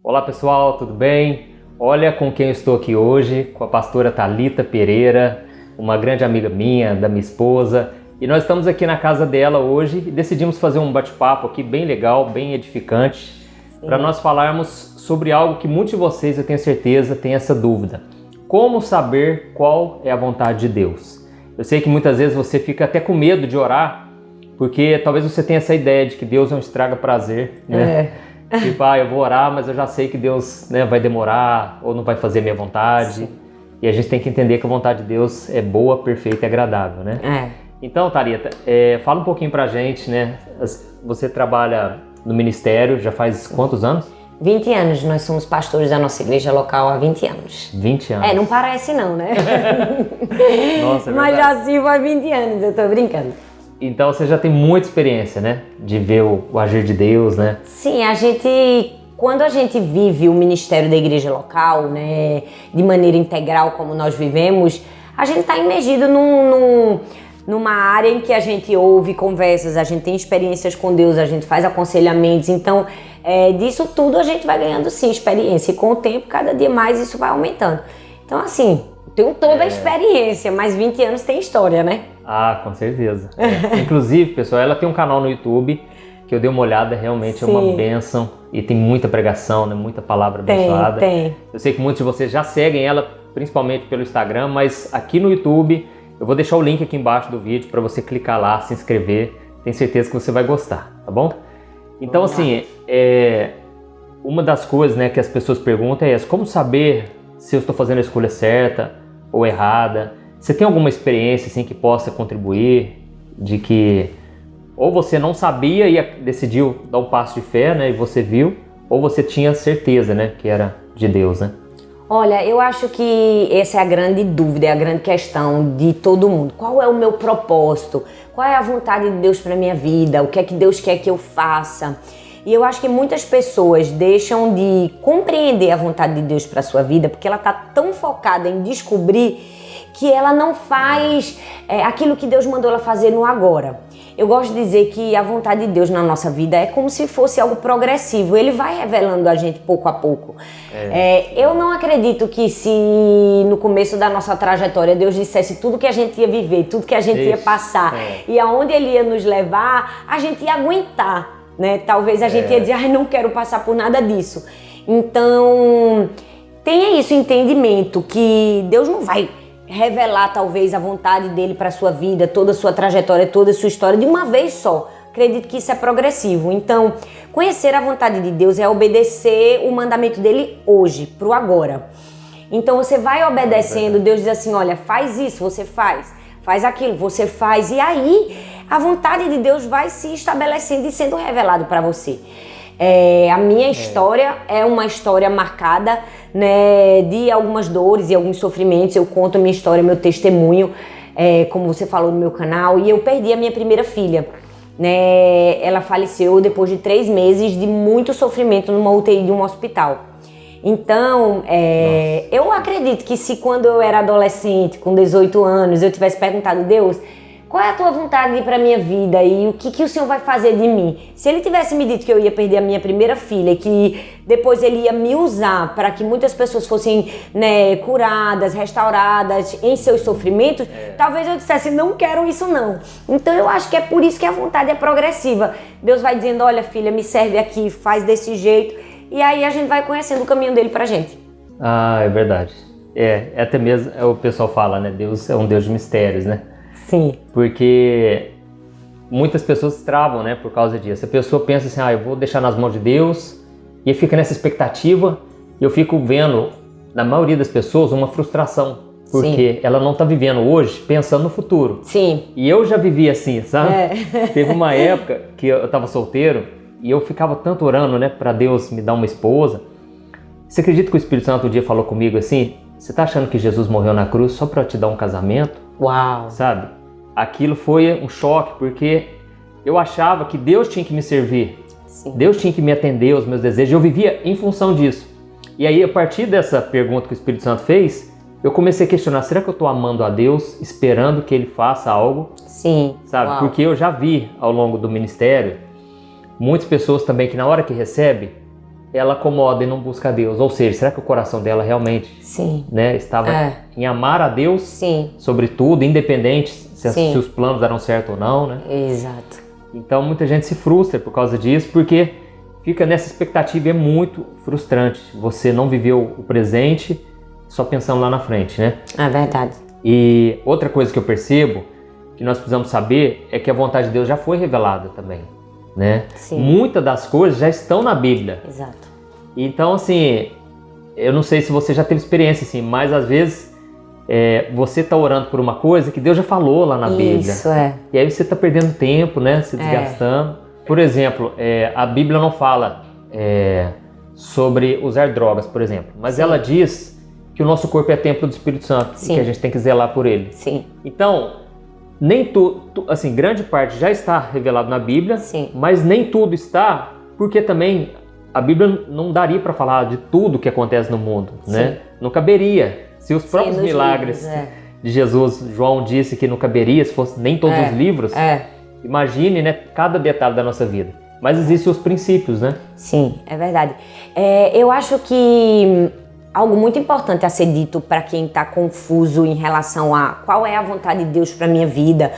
Olá pessoal, tudo bem? Olha com quem eu estou aqui hoje, com a pastora Thalita Pereira, uma grande amiga minha, da minha esposa. E nós estamos aqui na casa dela hoje e decidimos fazer um bate-papo aqui bem legal, bem edificante, para nós falarmos sobre algo que muitos de vocês, eu tenho certeza, têm essa dúvida. Como saber qual é a vontade de Deus? Eu sei que muitas vezes você fica até com medo de orar, porque talvez você tenha essa ideia de que Deus não estraga prazer, né? Tipo, eu vou orar, mas eu já sei que Deus, né, vai demorar ou não vai fazer a minha vontade. Sim. E a gente tem que entender que a vontade de Deus é boa, perfeita e agradável, né? Então, Thalita, fala um pouquinho pra gente, né? Você trabalha no ministério já faz quantos anos? 20 anos, nós somos pastores da nossa igreja local há 20 anos. 20 anos? Não parece não, né? Nossa, é verdade. Mas já sirvo há 20 anos, eu tô brincando. Então você já tem muita experiência, né? De ver o agir de Deus, né? Sim, quando a gente vive o ministério da igreja local, né, de maneira integral como nós vivemos, a gente está imergido numa área em que a gente ouve conversas, a gente tem experiências com Deus, a gente faz aconselhamentos, então disso tudo a gente vai ganhando sim experiência e com o tempo cada dia mais isso vai aumentando. Então assim, tenho toda a experiência, mas 20 anos tem história, né? Ah, com certeza. Inclusive, pessoal, ela tem um canal no YouTube que eu dei uma olhada, realmente é uma bênção e tem muita pregação, né? Muita palavra abençoada. Tem. Eu sei que muitos de vocês já seguem ela, principalmente pelo Instagram, mas aqui no YouTube eu vou deixar o link aqui embaixo do vídeo para você clicar lá, se inscrever. Tenho certeza que você vai gostar, tá bom? Então, assim, uma das coisas, né, que as pessoas perguntam é essa: como saber se eu estou fazendo a escolha certa ou errada? Você tem alguma experiência assim que possa contribuir de que ou você não sabia e decidiu dar um passo de fé, né, e você viu, ou você tinha certeza, né, que era de Deus, né? Olha, eu acho que essa é a grande dúvida, é a grande questão de todo mundo. Qual é o meu propósito? Qual é a vontade de Deus para minha vida? O que é que Deus quer que eu faça? E eu acho que muitas pessoas deixam de compreender a vontade de Deus para sua vida porque ela está tão focada em descobrir que ela não faz aquilo que Deus mandou ela fazer no agora. Eu gosto de dizer que a vontade de Deus na nossa vida é como se fosse algo progressivo. Ele vai revelando a gente pouco a pouco. Eu não acredito que se no começo da nossa trajetória Deus dissesse tudo que a gente ia viver, tudo que a gente ia passar e aonde Ele ia nos levar, a gente ia aguentar, né? Talvez a gente ia dizer, não quero passar por nada disso. Então, tenha isso, entendimento que Deus não vai revelar talvez a vontade dele para a sua vida, toda a sua trajetória, toda a sua história de uma vez só. Acredito que isso é progressivo. Então, conhecer a vontade de Deus é obedecer o mandamento dele hoje, pro agora. Então você vai obedecendo, Deus diz assim, olha, faz isso, você faz aquilo, você faz, e aí a vontade de Deus vai se estabelecendo e sendo revelado para você. A minha história é uma história marcada, né, de algumas dores e alguns sofrimentos. Eu conto a minha história, meu testemunho, como você falou no meu canal, e eu perdi a minha primeira filha, né? Ela faleceu depois de 3 meses de muito sofrimento numa UTI de um hospital. Então, eu acredito que se quando eu era adolescente, com 18 anos, eu tivesse perguntado, Deus, qual é a tua vontade para a minha vida e o que o Senhor vai fazer de mim? Se Ele tivesse me dito que eu ia perder a minha primeira filha e que depois Ele ia me usar para que muitas pessoas fossem, né, curadas, restauradas em seus sofrimentos, talvez eu dissesse, não quero isso não. Então eu acho que é por isso que a vontade é progressiva. Deus vai dizendo, olha filha, me serve aqui, faz desse jeito, e aí a gente vai conhecendo o caminho dele pra gente. Ah, é verdade. Até mesmo o pessoal fala, né, Deus é um Deus de mistérios, né? Sim. Porque muitas pessoas travam, né, por causa disso. A pessoa pensa assim, eu vou deixar nas mãos de Deus, e fica nessa expectativa, e eu fico vendo, na maioria das pessoas, uma frustração, porque ela não está vivendo hoje pensando no futuro. Sim. E eu já vivi assim, sabe? Teve uma época que eu estava solteiro, e eu ficava tanto orando, né, para Deus me dar uma esposa. Você acredita que o Espírito Santo um dia falou comigo assim, você está achando que Jesus morreu na cruz só para te dar um casamento? Uau! Sabe? Aquilo foi um choque, porque eu achava que Deus tinha que me servir. Sim. Deus tinha que me atender aos meus desejos. Eu vivia em função disso. E aí, a partir dessa pergunta que o Espírito Santo fez, eu comecei a questionar, será que eu estou amando a Deus, esperando que Ele faça algo? Sim. Sabe? Uau. Porque eu já vi ao longo do ministério muitas pessoas também que na hora que recebe, ela acomoda e não busca a Deus? Ou seja, será que o coração dela realmente Sim. né, estava em amar a Deus Sim. sobre tudo, independente se Sim. os planos deram certo ou não, né? Exato. Então muita gente se frustra por causa disso, porque fica nessa expectativa e é muito frustrante. Você não viveu o presente só pensando lá na frente, né? É verdade. E outra coisa que eu percebo, que nós precisamos saber, é que a vontade de Deus já foi revelada também, né? Sim. Muitas das coisas já estão na Bíblia. Exato. Então, assim, eu não sei se você já teve experiência, assim, mas às vezes você está orando por uma coisa que Deus já falou lá na Bíblia. Isso, é. E aí você está perdendo tempo, né? Se desgastando. Por exemplo, a Bíblia não fala sobre usar drogas, por exemplo. Mas Sim. ela diz que o nosso corpo é templo do Espírito Santo. Sim. E que a gente tem que zelar por ele. Sim. Então, nem tudo, assim, grande parte já está revelado na Bíblia. Sim. Mas nem tudo está, porque também a Bíblia não daria para falar de tudo que acontece no mundo, né? Não caberia. Se os próprios milagres livros, de Jesus, João disse que não caberia, se fosse nem todos os livros, imagine, né, cada detalhe da nossa vida. Mas existem os princípios, né? Sim, é verdade. Eu acho que algo muito importante a ser dito para quem está confuso em relação a qual é a vontade de Deus para minha vida,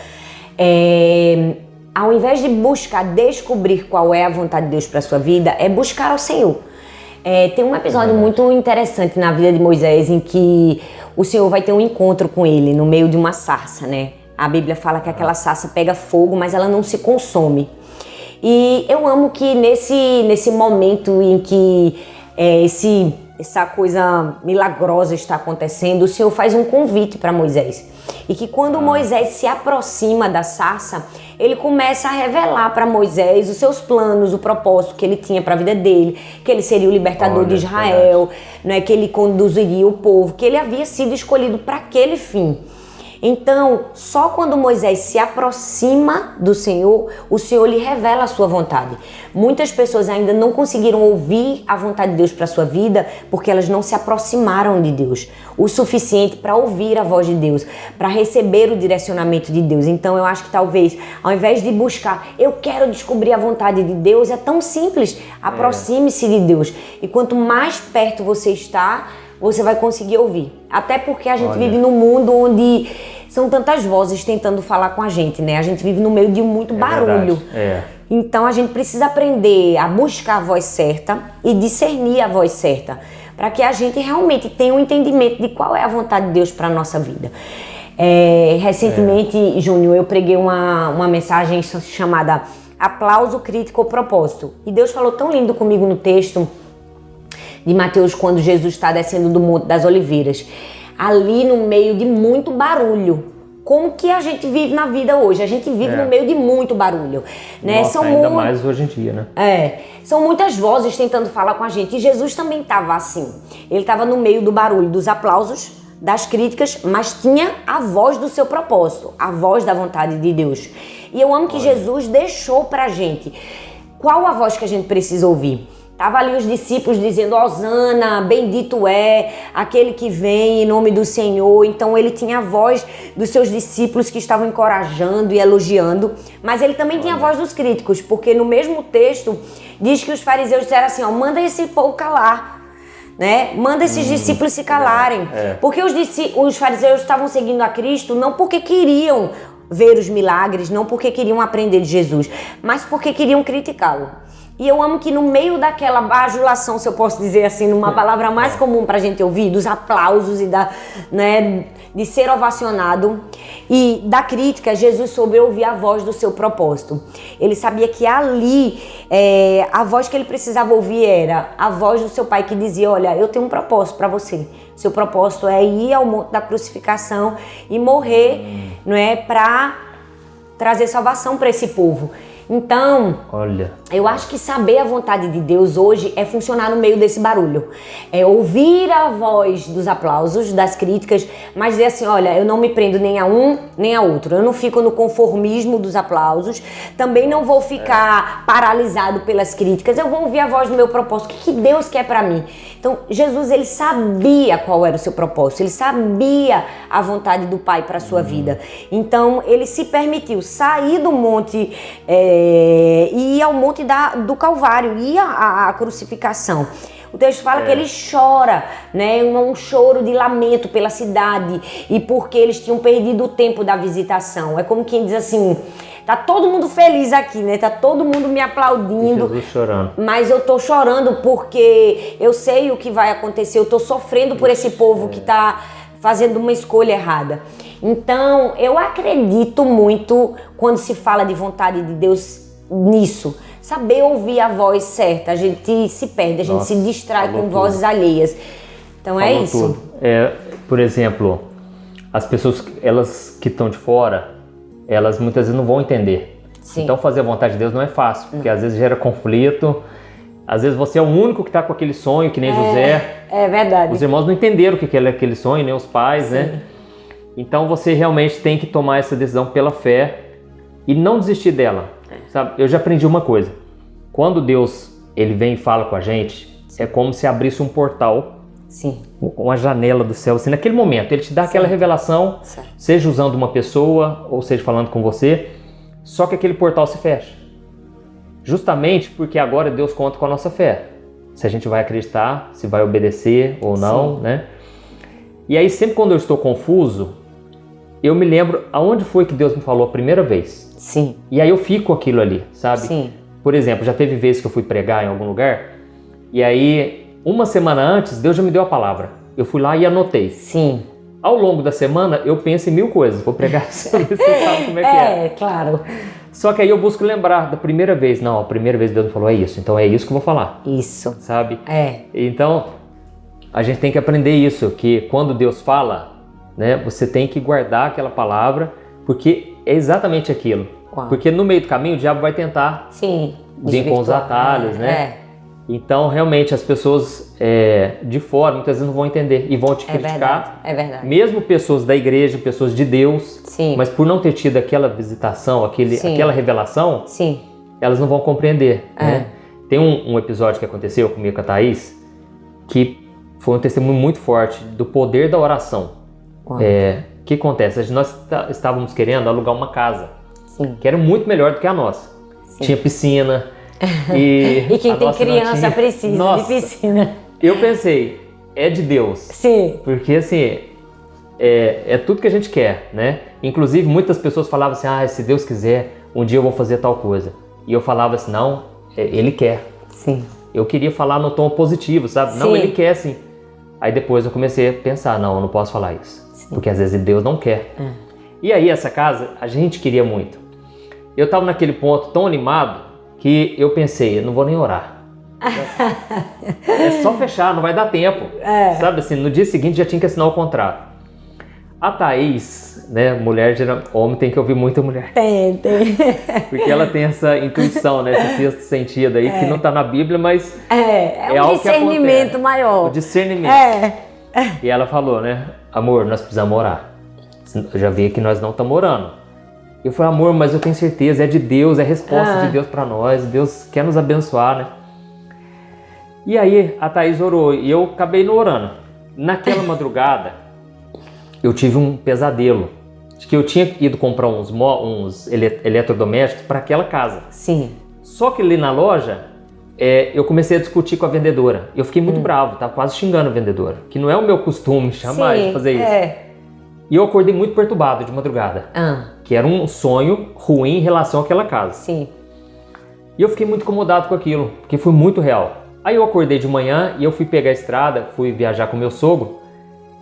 ao invés de buscar descobrir qual é a vontade de Deus para sua vida, é buscar ao Senhor. Tem um episódio muito interessante na vida de Moisés em que o Senhor vai ter um encontro com ele no meio de uma sarça, né? A Bíblia fala que aquela sarça pega fogo, mas ela não se consome. E eu amo que nesse momento em que essa coisa milagrosa está acontecendo, o Senhor faz um convite para Moisés. E que quando Moisés se aproxima da sarça, ele começa a revelar para Moisés os seus planos, o propósito que ele tinha para a vida dele, que ele seria o libertador de Israel, né, que ele conduziria o povo, que ele havia sido escolhido para aquele fim. Então, só quando Moisés se aproxima do Senhor, o Senhor lhe revela a sua vontade. Muitas pessoas ainda não conseguiram ouvir a vontade de Deus para a sua vida porque elas não se aproximaram de Deus o suficiente para ouvir a voz de Deus, para receber o direcionamento de Deus. Então, eu acho que talvez, ao invés de buscar, eu quero descobrir a vontade de Deus, é tão simples, aproxime-se de Deus. E quanto mais perto você está, você vai conseguir ouvir. Até porque a gente vive num mundo onde são tantas vozes tentando falar com a gente, né? A gente vive no meio de muito barulho. Então a gente precisa aprender a buscar a voz certa e discernir a voz certa, para que a gente realmente tenha um entendimento de qual é a vontade de Deus para a nossa vida. Recentemente, Júnior, eu preguei uma mensagem chamada Aplauso, Crítico ou Propósito. E Deus falou tão lindo comigo no texto de Mateus, quando Jesus está descendo do Monte das Oliveiras, ali no meio de muito barulho. Como que a gente vive na vida hoje? A gente vive no meio de muito barulho, né? Nossa, ainda mais hoje em dia, né? São muitas vozes tentando falar com a gente. E Jesus também estava assim. Ele estava no meio do barulho, dos aplausos, das críticas, mas tinha a voz do seu propósito, a voz da vontade de Deus. E eu amo que Jesus deixou pra gente qual a voz que a gente precisa ouvir. Tava ali os discípulos dizendo, Hosana, bendito é aquele que vem em nome do Senhor. Então ele tinha a voz dos seus discípulos que estavam encorajando e elogiando, mas ele também tinha a voz dos críticos, porque no mesmo texto diz que os fariseus disseram assim, manda esse povo calar, né? Manda esses discípulos se calarem. Porque os fariseus estavam seguindo a Cristo não porque queriam ver os milagres, não porque queriam aprender de Jesus, mas porque queriam criticá-lo. E eu amo que no meio daquela bajulação, se eu posso dizer assim, numa palavra mais comum pra gente ouvir, dos aplausos e de ser ovacionado e da crítica, Jesus soube ouvir a voz do seu propósito. Ele sabia que ali, a voz que ele precisava ouvir era a voz do seu pai que dizia, olha, eu tenho um propósito pra você. Seu propósito é ir ao monte da crucificação e morrer, não é, pra trazer salvação para esse povo. Então, eu acho que saber a vontade de Deus hoje é funcionar no meio desse barulho. É ouvir a voz dos aplausos, das críticas, mas dizer assim, olha, eu não me prendo nem a um, nem a outro. Eu não fico no conformismo dos aplausos, também não vou ficar paralisado pelas críticas, eu vou ouvir a voz do meu propósito. O que Deus quer para mim? Então, Jesus, ele sabia qual era o seu propósito, ele sabia a vontade do Pai para a sua vida. Então, ele se permitiu sair do monte e ir ao monte morte do Calvário e a crucificação. O texto fala que ele chora, né? Um choro de lamento pela cidade e porque eles tinham perdido o tempo da visitação. É como quem diz assim, tá todo mundo feliz aqui, né? Tá todo mundo me aplaudindo. Jesus chorando. Mas eu tô chorando porque eu sei o que vai acontecer, eu tô sofrendo por esse povo que tá fazendo uma escolha errada. Então, eu acredito muito quando se fala de vontade de Deus nisso. Saber ouvir a voz certa, a gente se perde, a gente se distrai com vozes alheias. Então é isso. Tudo. Por exemplo, as pessoas elas que estão de fora, elas muitas vezes não vão entender. Sim. Então fazer a vontade de Deus não é fácil, porque às vezes gera conflito. Às vezes você é o único que está com aquele sonho, que nem José. É verdade. Os irmãos não entenderam o que era aquele sonho, nem os pais, Sim. né? Então você realmente tem que tomar essa decisão pela fé e não desistir dela. Sabe? Eu já aprendi uma coisa. Quando Deus ele vem e fala com a gente, é como se abrisse um portal, Sim. uma janela do céu. Assim, naquele momento, ele te dá aquela revelação, seja usando uma pessoa ou seja falando com você, só que aquele portal se fecha. Justamente porque agora Deus conta com a nossa fé. Se a gente vai acreditar, se vai obedecer ou não, né? E aí sempre quando eu estou confuso, eu me lembro aonde foi que Deus me falou a primeira vez. Sim. E aí eu fico com aquilo ali, sabe? Sim. Por exemplo, já teve vezes que eu fui pregar em algum lugar, e aí uma semana antes Deus já me deu a palavra. Eu fui lá e anotei. Sim. Ao longo da semana eu penso em 1000 coisas. Vou pregar sobre isso, você sabe como é que é. É, claro. Só que aí eu busco lembrar da primeira vez. Não, a primeira vez Deus me falou é isso, então é isso que eu vou falar. Isso. Sabe? É. Então, a gente tem que aprender isso, que quando Deus fala, né, você tem que guardar aquela palavra, porque é exatamente aquilo. Uau. Porque no meio do caminho o diabo vai tentar Sim. vir com os atalhos, né? É. Então, realmente, as pessoas de fora muitas vezes não vão entender e vão te criticar. É verdade. Mesmo pessoas da igreja, pessoas de Deus, Sim. mas por não ter tido aquela visitação, aquela revelação, Sim. elas não vão compreender. Né? Tem um episódio que aconteceu comigo com a Thaís, que foi um testemunho muito forte do poder da oração. O que acontece? Nós estávamos querendo alugar uma casa, Sim. que era muito melhor do que a nossa. Sim. Tinha piscina. E quem tem criança precisa de piscina. Eu pensei, é de Deus. Sim. Porque assim, é tudo que a gente quer, né? Inclusive muitas pessoas falavam assim, se Deus quiser, um dia eu vou fazer tal coisa. E eu falava assim, não, Ele quer. Sim. Eu queria falar no tom positivo, sabe? Sim. Não, Ele quer sim. Aí depois eu comecei a pensar, não, eu não posso falar isso. Sim. Porque às vezes Deus não quer. E aí essa casa, a gente queria muito. Eu estava naquele ponto tão animado, que eu pensei, eu não vou nem orar. É só fechar, não vai dar tempo. Sabe assim, no dia seguinte já tinha que assinar o contrato. A Thaís, né, homem tem que ouvir muito a mulher. Tem. Porque ela tem essa intuição, né, esse sexto sentido aí, que não está na Bíblia, mas é um algo discernimento que maior. O discernimento. E ela falou, né, amor, nós precisamos orar. Eu já vi que nós não estamos orando. Eu falei, amor, mas eu tenho certeza, é de Deus, é resposta de Deus para nós, Deus quer nos abençoar, né? E aí a Thaís orou e eu acabei não orando. Naquela madrugada, eu tive um pesadelo, de que eu tinha ido comprar uns eletrodomésticos para aquela casa. Sim. Só que ali na loja, eu comecei a discutir com a vendedora. Eu fiquei muito bravo, tava quase xingando a vendedora, que não é o meu costume jamais de fazer isso. E eu acordei muito perturbado de madrugada. Que era um sonho ruim em relação àquela casa. Sim. E eu fiquei muito incomodado com aquilo, porque foi muito real. Aí eu acordei de manhã e eu fui pegar a estrada, fui viajar com meu sogro.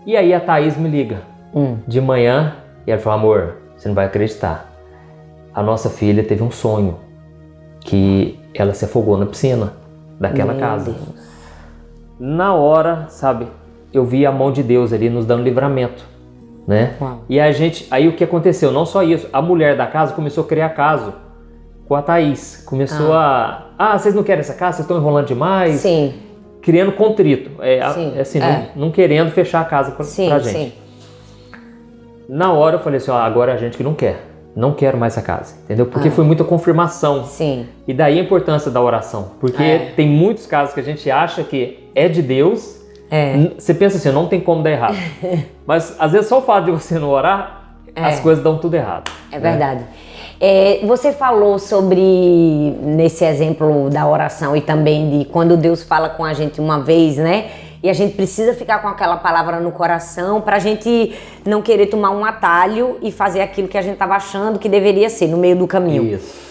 E aí a Thaís me liga de manhã e ela falou, amor, você não vai acreditar. A nossa filha teve um sonho, que ela se afogou na piscina daquela casa. Deus. Na hora, sabe, eu vi a mão de Deus ali nos dando livramento. Né? E aí o que aconteceu? Não só isso, a mulher da casa começou a criar caso com a Thaís. Começou vocês não querem essa casa? Vocês estão enrolando demais? Sim. Criando contrito. Não querendo fechar a casa pra gente. Sim. Na hora eu falei assim, agora a gente que não quer. Não quero mais essa casa, entendeu? Porque foi muita confirmação. Sim. E daí a importância da oração. Porque tem muitos casos que a gente acha que é de Deus. Você pensa assim, não tem como dar errado. Mas às vezes só o fato de você não orar, as coisas dão tudo errado. É verdade. Você falou sobre, nesse exemplo da oração e também de quando Deus fala com a gente uma vez, né? E a gente precisa ficar com aquela palavra no coração pra gente não querer tomar um atalho e fazer aquilo que a gente estava achando que deveria ser no meio do caminho. Isso.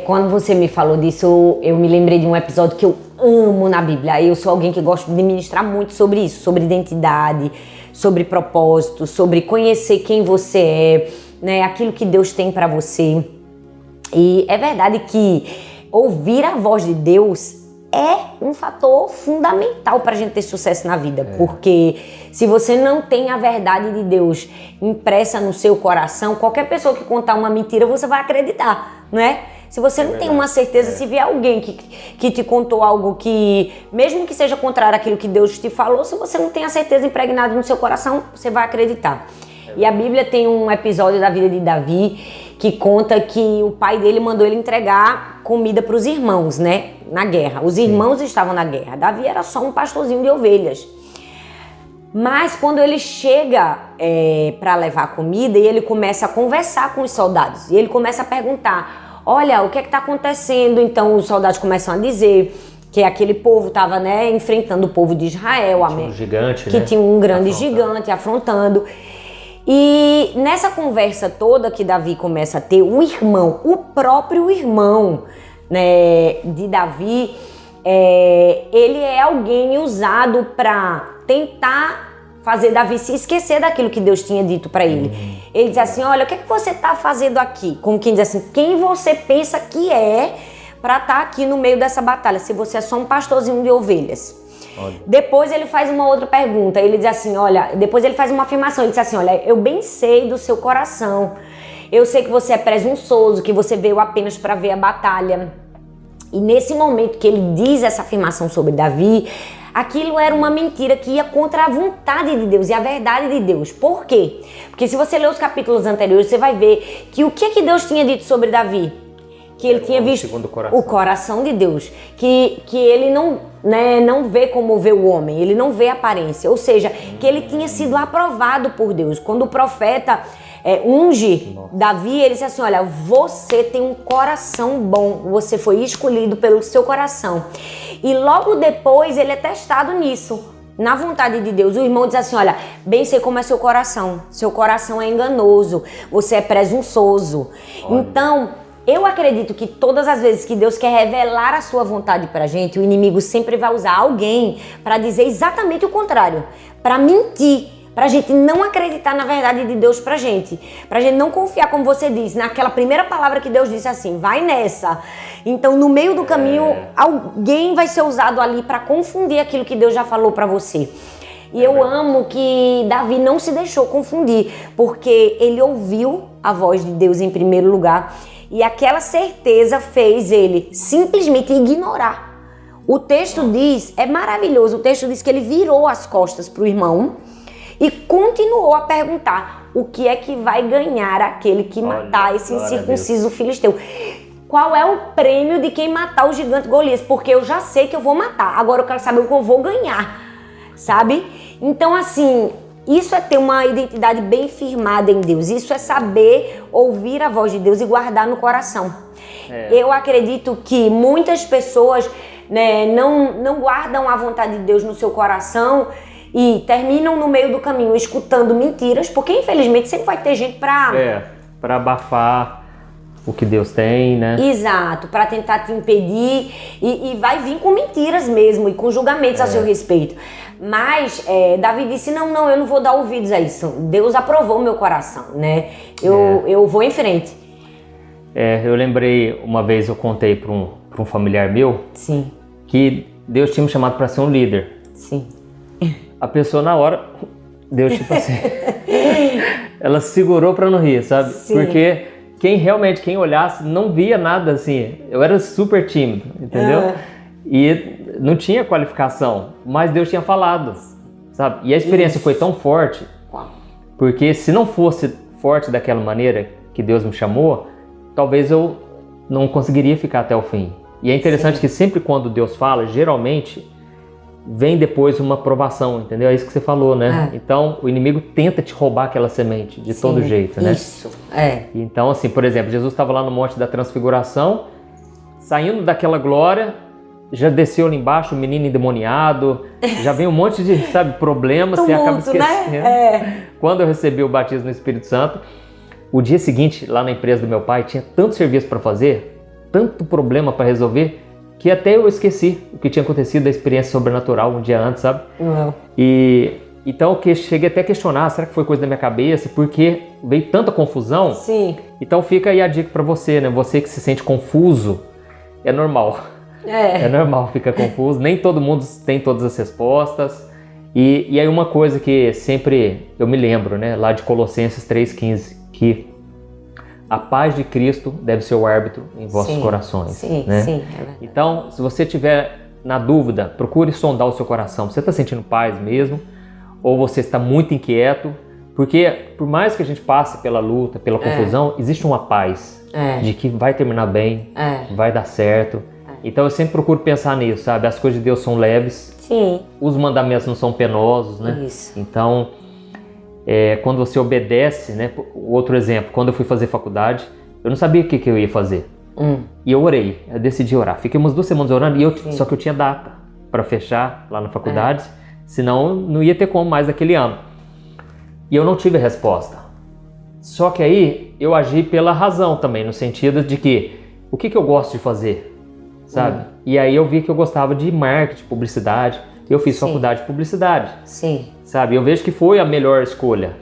Quando você me falou disso, eu me lembrei de um episódio que eu amo na Bíblia. Eu sou alguém que gosta de ministrar muito sobre isso, sobre identidade, sobre propósito, sobre conhecer quem você é, né, aquilo que Deus tem para você. E é verdade que ouvir a voz de Deus é um fator fundamental para a gente ter sucesso na vida, porque se você não tem a verdade de Deus impressa no seu coração, qualquer pessoa que contar uma mentira, você vai acreditar, não é? Se você não tem uma certeza, se vier alguém que te contou algo que, mesmo que seja contrário àquilo que Deus te falou, se você não tem a certeza impregnada no seu coração, você vai acreditar. E a Bíblia tem um episódio da vida de Davi que conta que o pai dele mandou ele entregar comida para os irmãos, né? Na guerra. Os irmãos estavam na guerra. Davi era só um pastorzinho de ovelhas. Mas quando ele chega para levar a comida e ele começa a conversar com os soldados, e ele começa a perguntar, olha, o que é que está acontecendo? Então os soldados começam a dizer que aquele povo estava, né, enfrentando o povo de Israel, tinha um gigante, que né? tinha um grande gigante afrontando. E nessa conversa toda que Davi começa a ter, o próprio irmão, né, de Davi, ele é alguém usado para tentar fazer Davi se esquecer daquilo que Deus tinha dito para ele. Ele diz assim, olha, o que é que você está fazendo aqui? Como quem diz assim, quem você pensa que é para estar aqui no meio dessa batalha, se você é só um pastorzinho de ovelhas? Olha. Depois ele faz uma outra pergunta, ele diz assim, olha, depois ele faz uma afirmação, ele diz assim, olha, eu bem sei do seu coração, eu sei que você é presunçoso, que você veio apenas para ver a batalha. E nesse momento que ele diz essa afirmação sobre Davi, aquilo era uma mentira que ia contra a vontade de Deus e a verdade de Deus. Por quê? Porque se você ler os capítulos anteriores, você vai ver que o que Deus tinha dito sobre Davi? Que ele tinha visto o coração de Deus, que ele não vê como vê o homem, ele não vê a aparência, ou seja, que ele tinha sido aprovado por Deus. Quando o profeta unge Davi, ele disse assim, olha, você tem um coração bom, você foi escolhido pelo seu coração. E logo depois ele é testado nisso, na vontade de Deus. O irmão diz assim, olha, bem sei como é seu coração é enganoso, você é presunçoso. Olha. Então, eu acredito que todas as vezes que Deus quer revelar a sua vontade pra gente, o inimigo sempre vai usar alguém para dizer exatamente o contrário, para mentir, pra gente não acreditar na verdade de Deus pra gente não confiar, como você disse, naquela primeira palavra que Deus disse assim, vai nessa. Então no meio do caminho alguém vai ser usado ali para confundir aquilo que Deus já falou pra você. E eu amo que Davi não se deixou confundir, porque ele ouviu a voz de Deus em primeiro lugar. E aquela certeza fez ele simplesmente ignorar. O texto diz, é maravilhoso, o texto diz que ele virou as costas para o irmão e continuou a perguntar o que é que vai ganhar aquele que matar esse incircunciso filisteu. Qual é o prêmio de quem matar o gigante Golias? Porque eu já sei que eu vou matar, agora eu quero saber o que eu vou ganhar, sabe? Então assim, isso é ter uma identidade bem firmada em Deus. Isso é saber ouvir a voz de Deus e guardar no coração. Eu acredito que muitas pessoas, né, não guardam a vontade de Deus no seu coração e terminam no meio do caminho escutando mentiras, porque infelizmente sempre vai ter gente para abafar o que Deus tem, né? Exato, para tentar te impedir e vai vir com mentiras mesmo e com julgamentos a seu respeito. Mas Davi disse, não, eu não vou dar ouvidos a isso. Deus aprovou meu coração, né? Eu vou em frente. Eu lembrei, uma vez eu contei para um familiar meu. Sim. Que Deus tinha me chamado para ser um líder. Sim. A pessoa na hora, Deus tipo assim, ela segurou para não rir, sabe? Sim. Porque quem olhasse não via nada assim. Eu era super tímido, entendeu? E não tinha qualificação, mas Deus tinha falado, sabe? E a experiência foi tão forte, porque se não fosse forte daquela maneira que Deus me chamou, talvez eu não conseguiria ficar até o fim. E é interessante que sempre quando Deus fala, geralmente, vem depois uma provação, entendeu? É isso que você falou, né? Então, o inimigo tenta te roubar aquela semente de todo jeito, né? Isso, Então, assim, por exemplo, Jesus estava lá no Monte da Transfiguração, saindo daquela glória, já desceu ali embaixo o menino endemoniado, já vem um monte de, sabe, problemas, você acaba esquecendo. Né? Quando eu recebi o batismo no Espírito Santo, o dia seguinte, lá na empresa do meu pai, tinha tanto serviço para fazer, tanto problema para resolver, que até eu esqueci o que tinha acontecido da experiência sobrenatural um dia antes, sabe? E então eu cheguei até a questionar, será que foi coisa da minha cabeça? Porque veio tanta confusão. Sim. Então fica aí a dica para você, né? Você que se sente confuso, é normal. É normal ficar confuso, nem todo mundo tem todas as respostas. E aí uma coisa que sempre eu me lembro, né? Lá de Colossenses 3,15, que a paz de Cristo deve ser o árbitro em vossos corações. Sim, né? sim, é verdade. Então, se você tiver na dúvida, procure sondar o seu coração. Você está sentindo paz mesmo? Ou você está muito inquieto? Porque por mais que a gente passe pela luta, pela confusão, existe uma paz de que vai terminar bem, vai dar certo. Então eu sempre procuro pensar nisso, sabe? As coisas de Deus são leves. Sim. Os mandamentos não são penosos, né? Isso. Então, quando você obedece, né? Outro exemplo, quando eu fui fazer faculdade, eu não sabia o que eu ia fazer. E eu orei, eu decidi orar. Fiquei umas 2 semanas orando, só que eu tinha data para fechar lá na faculdade, senão não ia ter como mais daquele ano. E eu não tive a resposta. Só que aí eu agi pela razão também, no sentido de que o que eu gosto de fazer, sabe? E aí eu vi que eu gostava de marketing, publicidade. Eu fiz faculdade de publicidade. Sim. Sabe? Eu vejo que foi a melhor escolha.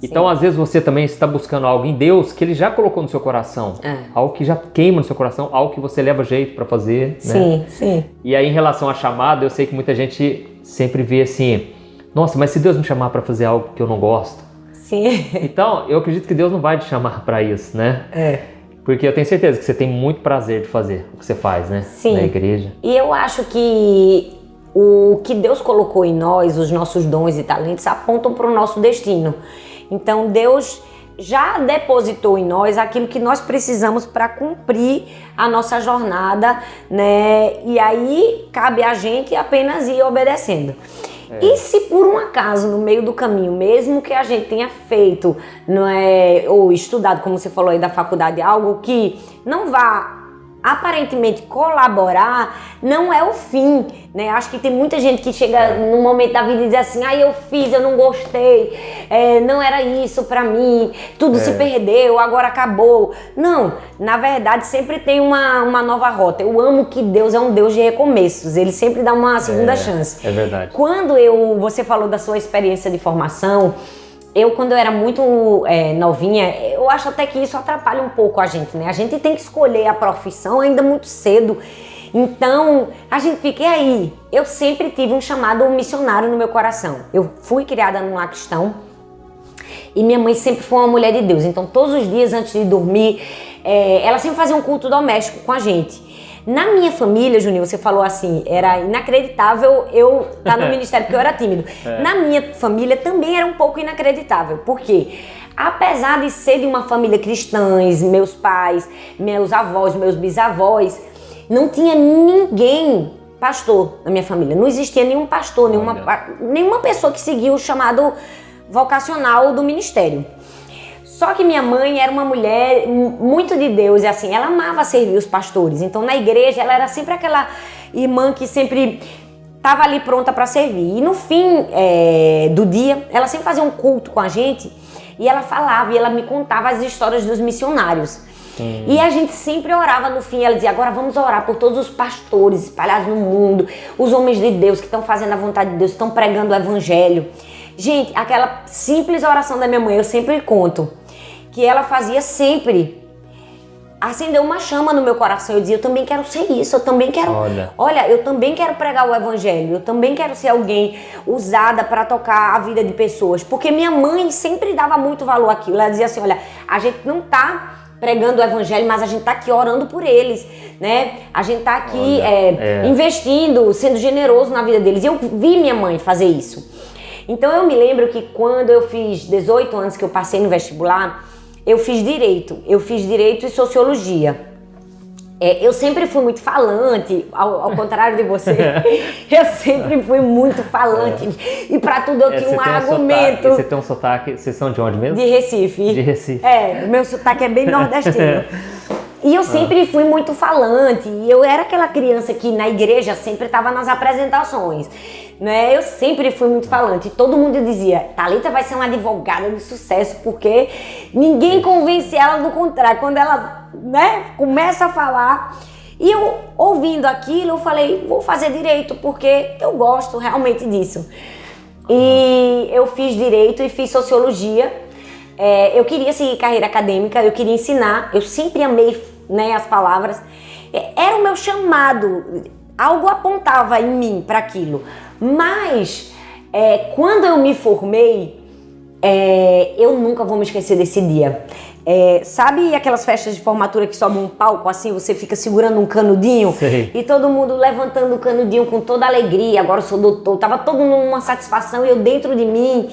Então, às vezes, você também está buscando algo em Deus que Ele já colocou no seu coração. Algo que já queima no seu coração, algo que você leva jeito para fazer. Sim, né? sim. E aí, em relação à chamada, eu sei que muita gente sempre vê assim, nossa, mas se Deus me chamar para fazer algo que eu não gosto? Sim. Então, eu acredito que Deus não vai te chamar para isso, né? Porque eu tenho certeza que você tem muito prazer de fazer o que você faz, né? Sim. Na igreja. E eu acho que o que Deus colocou em nós, os nossos dons e talentos, apontam para o nosso destino. Então Deus já depositou em nós aquilo que nós precisamos para cumprir a nossa jornada, né? E aí cabe a gente apenas ir obedecendo. E se por um acaso, no meio do caminho, mesmo que a gente tenha feito, ou estudado, como você falou aí da faculdade, algo que não vá aparentemente colaborar, não é o fim, né? Acho que tem muita gente que chega num momento da vida e diz assim, eu fiz, eu não gostei, não era isso pra mim, tudo se perdeu, agora acabou. Não, na verdade sempre tem uma nova rota. Eu amo que Deus é um Deus de recomeços, Ele sempre dá uma segunda chance. É verdade. Quando você falou da sua experiência de formação, quando eu era muito novinha, eu acho até que isso atrapalha um pouco a gente, né? A gente tem que escolher a profissão ainda muito cedo. Então, a gente fica, e aí? Eu sempre tive um chamado missionário no meu coração. Eu fui criada num cristão e minha mãe sempre foi uma mulher de Deus. Então, todos os dias antes de dormir, ela sempre fazia um culto doméstico com a gente. Na minha família, Juninho, você falou assim, era inacreditável eu estar no ministério porque eu era tímido. Na minha família também era um pouco inacreditável. Por quê? Apesar de ser de uma família cristã, meus pais, meus avós, meus bisavós, não tinha ninguém pastor na minha família. Não existia nenhum pastor, nenhuma pessoa que seguia o chamado vocacional do ministério. Só que minha mãe era uma mulher muito de Deus e assim, ela amava servir os pastores. Então na igreja ela era sempre aquela irmã que sempre estava ali pronta para servir. E no fim do dia, ela sempre fazia um culto com a gente e ela falava e ela me contava as histórias dos missionários. E a gente sempre orava no fim, ela dizia, agora vamos orar por todos os pastores espalhados no mundo, os homens de Deus que estão fazendo a vontade de Deus, estão pregando o evangelho. Gente, aquela simples oração da minha mãe, eu sempre conto, que ela fazia sempre, acendeu uma chama no meu coração. Eu dizia, eu também quero ser isso, eu também quero, olha, eu também quero pregar o evangelho, eu também quero ser alguém usada para tocar a vida de pessoas, porque minha mãe sempre dava muito valor àquilo. Ela dizia assim, olha, a gente não tá pregando o evangelho, mas a gente tá aqui orando por eles, né? A gente tá aqui investindo, sendo generoso na vida deles. E eu vi minha mãe fazer isso. Então eu me lembro que quando eu fiz 18 anos que eu passei no vestibular, eu fiz direito e sociologia. Eu sempre fui muito falante, ao contrário de você. Eu sempre fui muito falante. E pra tudo eu tinha um argumento. Você tem um sotaque, vocês são de onde mesmo? De Recife. De Recife. O meu sotaque é bem nordestino. E eu sempre fui muito falante. E eu era aquela criança que na igreja sempre estava nas apresentações. Né? Eu sempre fui muito falante. E todo mundo dizia, Thalita vai ser uma advogada de sucesso, porque ninguém convence ela do contrário. Quando ela, né, começa a falar. E eu, ouvindo aquilo, eu falei, vou fazer direito, porque eu gosto realmente disso. E eu fiz direito e fiz sociologia. Eu queria seguir carreira acadêmica, eu queria ensinar. Eu sempre amei, né, as palavras. Era o meu chamado. Algo apontava em mim para aquilo. Mas, quando eu me formei, eu nunca vou me esquecer desse dia. Sabe aquelas festas de formatura que sobe um palco assim, você fica segurando um canudinho? Sei. E todo mundo levantando o canudinho com toda alegria, agora eu sou doutor, tava todo mundo numa satisfação e eu dentro de mim,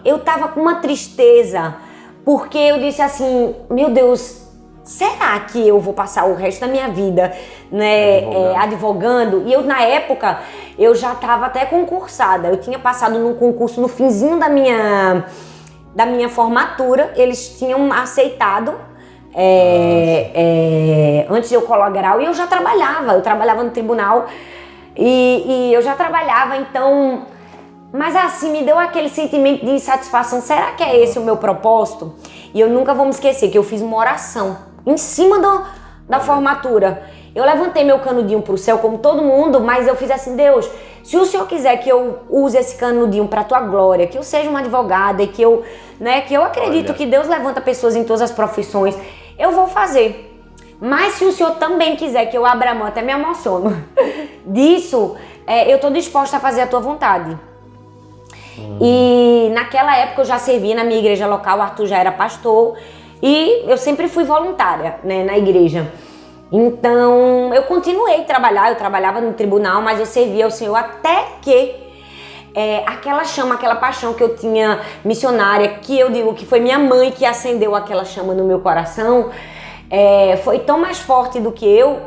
eu tava com uma tristeza, porque eu disse assim, meu Deus, será que eu vou passar o resto da minha vida, né, advogando? E eu, na época, eu já estava até concursada. Eu tinha passado num concurso no finzinho da minha formatura. Eles tinham aceitado antes de eu colar grau. E eu já trabalhava. Eu trabalhava no tribunal. E eu já trabalhava, então... Mas assim, me deu aquele sentimento de insatisfação. Será que é esse o meu propósito? E eu nunca vou me esquecer que eu fiz uma oração em cima da formatura. Eu levantei meu canudinho pro céu como todo mundo, mas eu fiz assim, Deus, se o Senhor quiser que eu use esse canudinho pra tua glória, que eu seja uma advogada e que eu acredito que Deus levanta pessoas em todas as profissões, eu vou fazer. Mas se o Senhor também quiser que eu abra a mão, até me emociono, disso, eu tô disposta a fazer a tua vontade. E naquela época eu já servia na minha igreja local, o Arthur já era pastor, e eu sempre fui voluntária, né, na igreja. Então eu continuei a trabalhar, eu trabalhava no tribunal, mas eu servia ao Senhor até que aquela chama, aquela paixão que eu tinha missionária, que eu digo que foi minha mãe que acendeu aquela chama no meu coração, foi tão mais forte do que eu,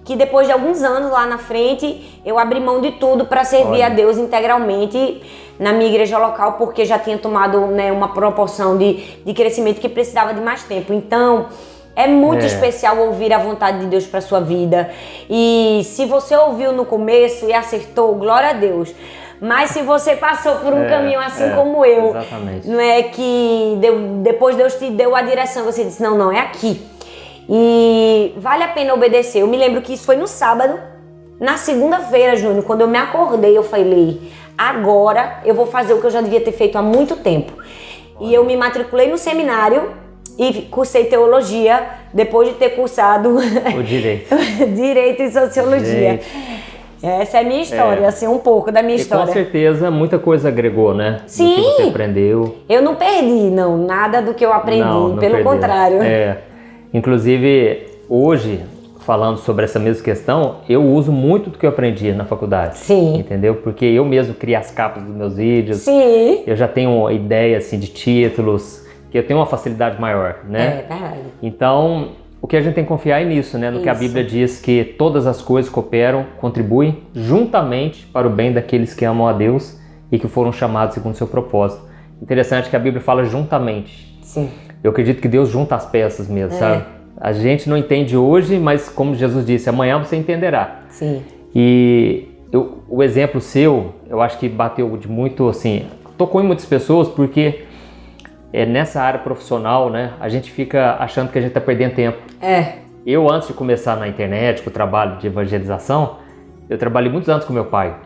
que depois de alguns anos lá na frente, eu abri mão de tudo para servir a Deus integralmente na minha igreja local, porque já tinha tomado, né, uma proporção de crescimento que precisava de mais tempo. Então, é muito especial ouvir a vontade de Deus para sua vida. E se você ouviu no começo e acertou, glória a Deus. Mas se você passou por um caminho assim como eu, exatamente. Não é que depois Deus te deu a direção, você disse, não, é aqui. E vale a pena obedecer. Eu me lembro que isso foi no sábado. Na segunda-feira, Júnior, quando eu me acordei, eu falei, agora eu vou fazer o que eu já devia ter feito há muito tempo. E eu me matriculei no seminário e cursei teologia depois de ter cursado o direito. Direito e sociologia. Gente. Essa é a minha história, assim, um pouco da minha história. Com certeza muita coisa agregou, né? Sim. Do que você aprendeu. Eu não perdi, nada do que eu aprendi, não pelo perdeu. Contrário. Inclusive, hoje, falando sobre essa mesma questão, eu uso muito do que eu aprendi na faculdade. Sim. Entendeu? Porque eu mesmo crio as capas dos meus vídeos. Sim. Eu já tenho uma ideia, assim, de títulos, que eu tenho uma facilidade maior, né? Verdade. Então, o que a gente tem que confiar é nisso, né? No que a Bíblia diz que todas as coisas cooperam, contribuem juntamente para o bem daqueles que amam a Deus e que foram chamados segundo o seu propósito. Interessante que a Bíblia fala juntamente. Sim. Eu acredito que Deus junta as peças mesmo, sabe? A gente não entende hoje, mas como Jesus disse, amanhã você entenderá. Sim. E o exemplo seu, eu acho que bateu de muito, assim, tocou em muitas pessoas, porque nessa área profissional, né, a gente fica achando que a gente está perdendo tempo. Eu, antes de começar na internet, com o trabalho de evangelização, eu trabalhei muitos anos com meu pai.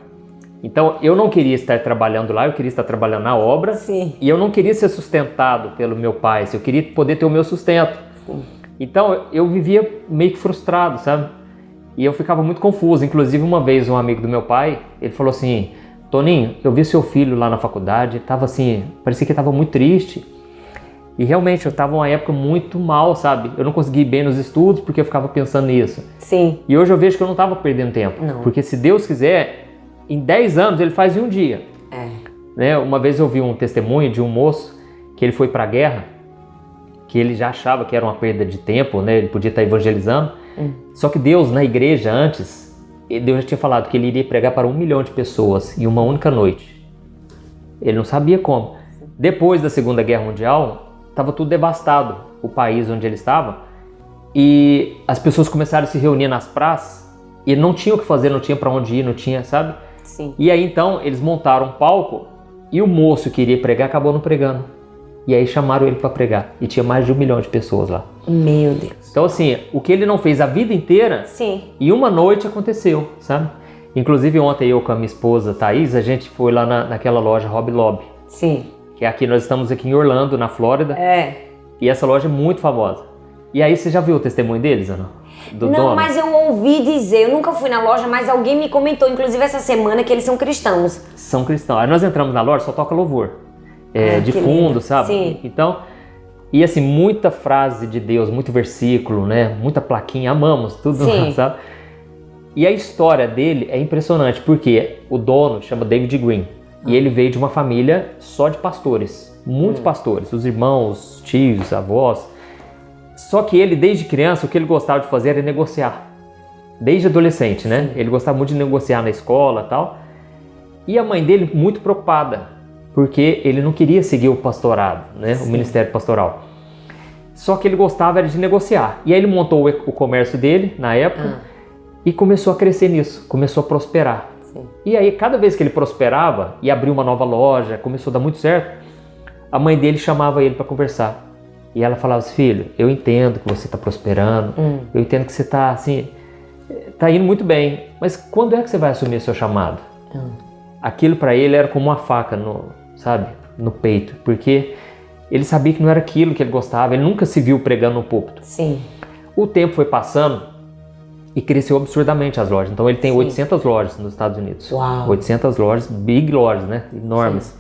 Então, eu não queria estar trabalhando lá, eu queria estar trabalhando na obra. Sim. E eu não queria ser sustentado pelo meu pai, eu queria poder ter o meu sustento. Sim. Então, eu vivia meio que frustrado, sabe? E eu ficava muito confuso. Inclusive, uma vez, um amigo do meu pai, ele falou assim, Toninho, eu vi seu filho lá na faculdade, tava assim, parecia que estava muito triste. E realmente, eu estava numa época muito mal, sabe? Eu não consegui ir bem nos estudos porque eu ficava pensando nisso. Sim. E hoje eu vejo que eu não estava perdendo tempo. Não. Porque se Deus quiser, em 10 anos ele faz em um dia. Né? Uma vez eu vi um testemunho de um moço que ele foi para a guerra, que ele já achava que era uma perda de tempo, né? Ele podia estar evangelizando, Só que Deus, na igreja, antes, Deus já tinha falado que ele iria pregar para 1 milhão de pessoas em uma única noite. Ele não sabia como. Depois da Segunda Guerra Mundial, estava tudo devastado, o país onde ele estava, e as pessoas começaram a se reunir nas praças, e não tinha o que fazer, não tinha para onde ir, não tinha, sabe? Sim. E aí então eles montaram um palco, e o moço que iria pregar acabou não pregando. E aí chamaram ele para pregar, e tinha mais de 1 milhão de pessoas lá. Meu Deus. Então assim, o que ele não fez a vida inteira, Sim. em uma noite aconteceu, sabe? Inclusive ontem eu com a minha esposa Thaís, a gente foi lá naquela loja Hobby Lobby. Sim. Que é aqui, nós estamos aqui em Orlando, na Flórida. E essa loja é muito famosa. E aí, você já viu o testemunho deles, Ana? Do não, dono? mas eu ouvi dizer, eu nunca fui na loja, mas alguém me comentou, inclusive essa semana, que eles são cristãos. São cristãos. Aí nós entramos na loja, só toca louvor. De fundo, lindo. sabe? Sim. Então, e assim, muita frase de Deus, muito versículo, né? Muita plaquinha, amamos, tudo, Sim. sabe? E a história dele é impressionante, porque o dono chama David Green. E ele veio de uma família só de pastores, muitos pastores, os irmãos, tios, avós. Só que ele, desde criança, o que ele gostava de fazer era negociar. Desde adolescente, né? Ele gostava muito de negociar na escola e tal. E a mãe dele muito preocupada, porque ele não queria seguir o pastorado, né? O ministério pastoral. Só que ele gostava era de negociar. E aí ele montou o comércio dele, na época, e começou a crescer nisso, começou a prosperar. E aí, cada vez que ele prosperava e abriu uma nova loja, começou a dar muito certo, a mãe dele chamava ele para conversar. E ela falava assim, filho, eu entendo que você está prosperando, eu entendo que você está assim, tá indo muito bem, mas quando é que você vai assumir o seu chamado? Aquilo para ele era como uma faca no peito, porque ele sabia que não era aquilo que ele gostava, ele nunca se viu pregando no púlpito. Sim. O tempo foi passando, e cresceu absurdamente as lojas. Então ele tem 800 lojas nos Estados Unidos. Uau. 800 lojas, big lojas, né? Enormes. Sim.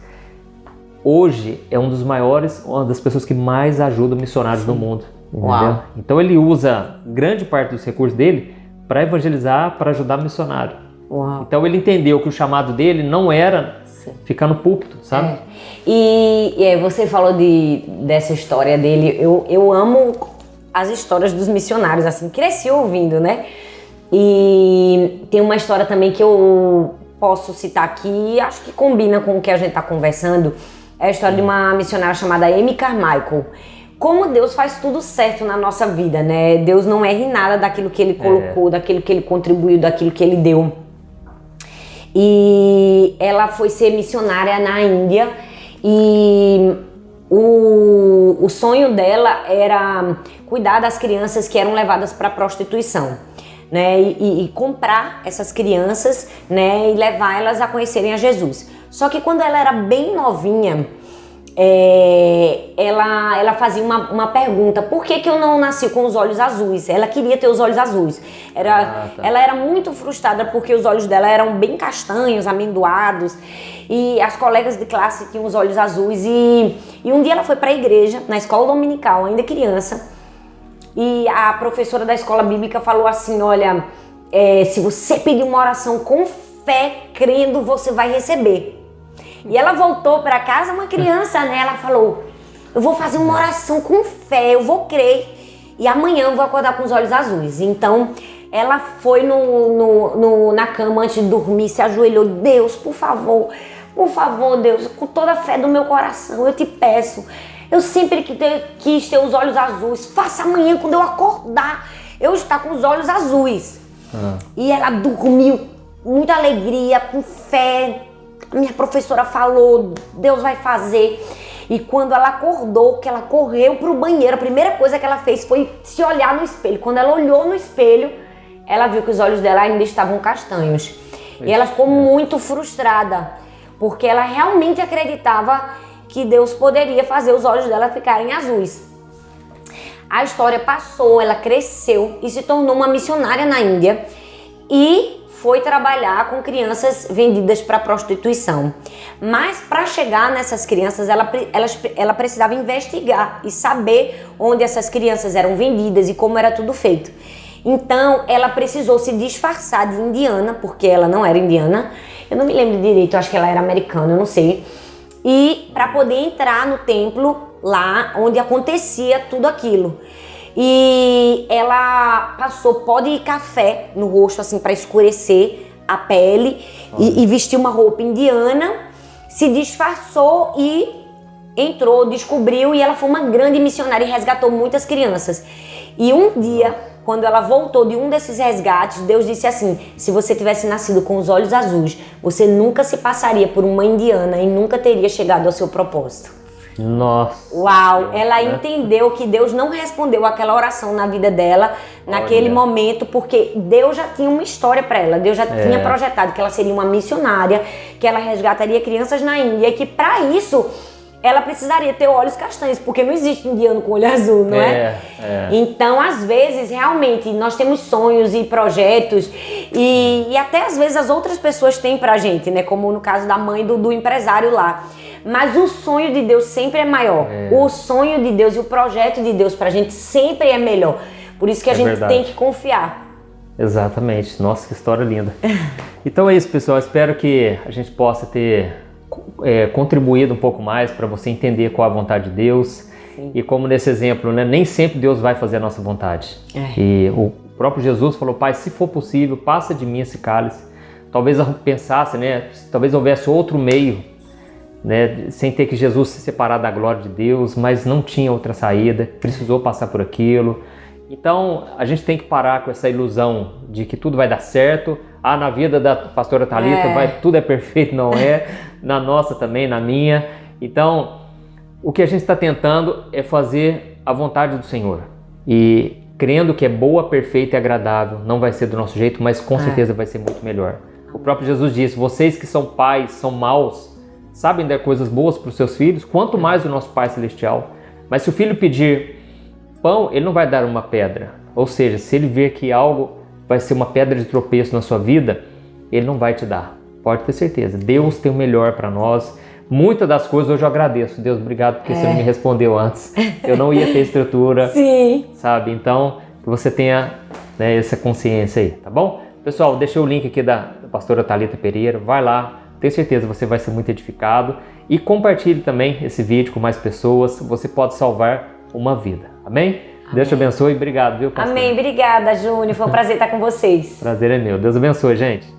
Hoje é um dos maiores, uma das pessoas que mais ajudam missionários no mundo. Entendeu? Então ele usa grande parte dos recursos dele para evangelizar, para ajudar missionário. Uau. Então ele entendeu que o chamado dele não era ficar no púlpito, sabe? E você falou dessa história dele. Eu amo as histórias dos missionários, assim, cresci ouvindo, né? E tem uma história também que eu posso citar aqui, acho que combina com o que a gente está conversando, é a história de uma missionária chamada Amy Carmichael. Como Deus faz tudo certo na nossa vida, né? Deus não erra em nada daquilo que Ele colocou, daquilo que Ele contribuiu, daquilo que Ele deu. E ela foi ser missionária na Índia e o sonho dela era cuidar das crianças que eram levadas para a prostituição, né? E comprar essas crianças, né? E levar elas a conhecerem a Jesus. Só que quando ela era bem novinha, ela fazia uma pergunta: por que eu não nasci com os olhos azuis? Ela queria ter os olhos azuis. Ela era muito frustrada porque os olhos dela eram bem castanhos, amendoados, e as colegas de classe tinham os olhos azuis. E um dia ela foi para a igreja, na escola dominical, ainda criança, e a professora da escola bíblica falou assim: olha, se você pedir uma oração com fé, crendo, você vai receber. E ela voltou para casa, uma criança, né? Ela falou: eu vou fazer uma oração com fé, eu vou crer, e amanhã eu vou acordar com os olhos azuis. Então ela foi na cama antes de dormir, se ajoelhou: Deus, por favor, Deus, com toda a fé do meu coração, eu te peço, eu sempre quis ter os olhos azuis, faça amanhã quando eu acordar, eu estar com os olhos azuis. E ela dormiu, muita alegria, com fé. A minha professora falou: Deus vai fazer. E quando ela acordou, que ela correu pro banheiro, a primeira coisa que ela fez foi se olhar no espelho. Quando ela olhou no espelho, ela viu que os olhos dela ainda estavam castanhos. E ela ficou muito frustrada, porque ela realmente acreditava que Deus poderia fazer os olhos dela ficarem azuis. A história passou, ela cresceu e se tornou uma missionária na Índia e foi trabalhar com crianças vendidas para prostituição. Mas para chegar nessas crianças, ela precisava investigar e saber onde essas crianças eram vendidas e como era tudo feito. Então ela precisou se disfarçar de indiana, porque ela não era indiana, eu não me lembro direito, acho que ela era americana, eu não sei. E para poder entrar no templo lá onde acontecia tudo aquilo. E ela passou pó de café no rosto, assim, para escurecer a pele, e vestiu uma roupa indiana, se disfarçou e entrou, descobriu, e ela foi uma grande missionária e resgatou muitas crianças. E um dia, quando ela voltou de um desses resgates, Deus disse assim: se você tivesse nascido com os olhos azuis, você nunca se passaria por uma indiana e nunca teria chegado ao seu propósito. Nossa! Uau! Ela entendeu que Deus não respondeu aquela oração na vida dela naquele momento, porque Deus já tinha uma história para ela. Deus já tinha projetado que ela seria uma missionária, que ela resgataria crianças na Índia, e que para isso ela precisaria ter olhos castanhos, porque não existe indiano com olho azul, não é? Então, às vezes, realmente, nós temos sonhos e projetos, e até às vezes as outras pessoas têm pra gente, né? Como no caso da mãe do empresário lá. Mas o sonho de Deus sempre é maior. O sonho de Deus e o projeto de Deus pra gente sempre é melhor. Por isso que a gente tem que confiar. Exatamente. Nossa, que história linda. Então é isso, pessoal. Espero que a gente possa ter contribuído um pouco mais para você entender qual a vontade de Deus. Sim. E como nesse exemplo, né, nem sempre Deus vai fazer a nossa vontade. E o próprio Jesus falou: Pai, se for possível, passa de mim esse cálice. Talvez pensasse, né, talvez houvesse outro meio, né, sem ter que Jesus se separar da glória de Deus, mas não tinha outra saída, precisou passar por aquilo. Então a gente tem que parar com essa ilusão de que tudo vai dar certo. Na vida da pastora Thalita tudo é perfeito, não é? Na nossa também, na minha. Então, o que a gente está tentando é fazer a vontade do Senhor. E crendo que é boa, perfeita e agradável. Não vai ser do nosso jeito, mas com certeza vai ser muito melhor. O próprio Jesus disse: vocês que são pais, são maus, sabem dar coisas boas para os seus filhos, quanto mais o nosso Pai Celestial. Mas se o filho pedir pão, ele não vai dar uma pedra. Ou seja, se ele ver que algo vai ser uma pedra de tropeço na sua vida, ele não vai te dar. Pode ter certeza. Deus tem o melhor para nós. Muitas das coisas hoje eu agradeço. Deus, obrigado porque você não me respondeu antes. Eu não ia ter estrutura. Sim. Sabe? Então, que você tenha, né, essa consciência aí, tá bom? Pessoal, deixei o link aqui da pastora Thalita Pereira. Vai lá. Tenho certeza que você vai ser muito edificado. E compartilhe também esse vídeo com mais pessoas. Você pode salvar uma vida. Amém? Deus te abençoe e obrigado, viu, pastor? Amém, obrigada, Júnior. Foi um prazer estar com vocês. Prazer é meu. Deus abençoe, gente.